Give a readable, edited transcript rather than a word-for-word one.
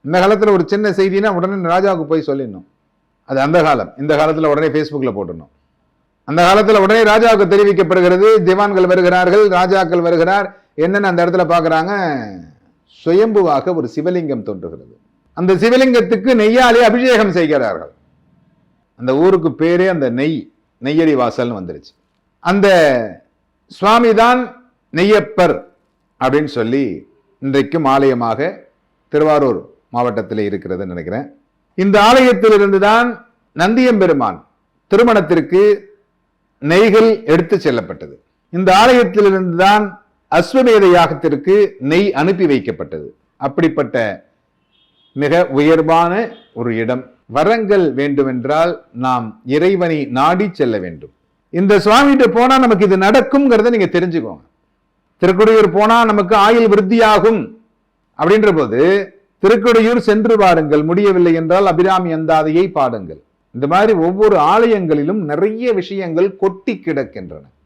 இந்த காலத்துல ஒரு சின்ன செய்தினா உடனே ராஜாவுக்கு போய் சொல்லிடணும். அது அந்த காலம். இந்த காலத்துல உடனே Facebookல போட்டுடணும். அந்த காலத்துல உடனே ராஜாவுக்கு தெரிவிக்கப்படுகிறது. திவான்கள் வருகிறார்கள், ராஜாக்கள் வருகிறார். என்னன்னு அந்த இடத்துல பாக்குறாங்க, சுயம்புவாக ஒரு சிவலிங்கம் தோன்றுகிறது. அந்த சிவலிங்கத்துக்கு நெய்யாலே அபிஷேகம் செய்கிறார்கள். அந்த ஊருக்கு பேரே அந்த நெய்யடி வாசல்னு வந்துருச்சு. அந்த சுவாமி தான் நெய்யப்பர் அப்படின்னு சொல்லி இன்றைக்கும் ஆலயமாக திருவாரூர் மாவட்டத்தில் இருக்கிறது நினைக்கிறேன். இந்த ஆலயத்திலிருந்துதான் நந்தியம்பெருமான் திருமணத்திற்கு நெய்கள் எடுத்து செல்லப்பட்டது. இந்த ஆலயத்திலிருந்துதான் அஸ்வமேத யாகத்திற்கு நெய் அனுப்பி வைக்கப்பட்டது. அப்படிப்பட்ட மிக உயர்வான ஒரு இடம். வரங்கள் வேண்டுமென்றால் நாம் இறைவனை நாடி செல்ல வேண்டும். இந்த சுவாமிகிட்ட போனா நமக்கு இது நடக்கும்ங்கிறத நீங்க தெரிஞ்சுக்கோங்க. திருக்கொடையூர் போனா நமக்கு ஆயுள் விருத்தியாகும் அப்படின்ற போது திருக்கொடையூர் சென்று பாருங்கள், முடியவில்லை என்றால் அபிராமி அந்தாதியை பாடுங்கள். இந்த மாதிரி ஒவ்வொரு ஆலயங்களிலும் நிறைய விஷயங்கள் கொட்டி கிடக்கின்றன.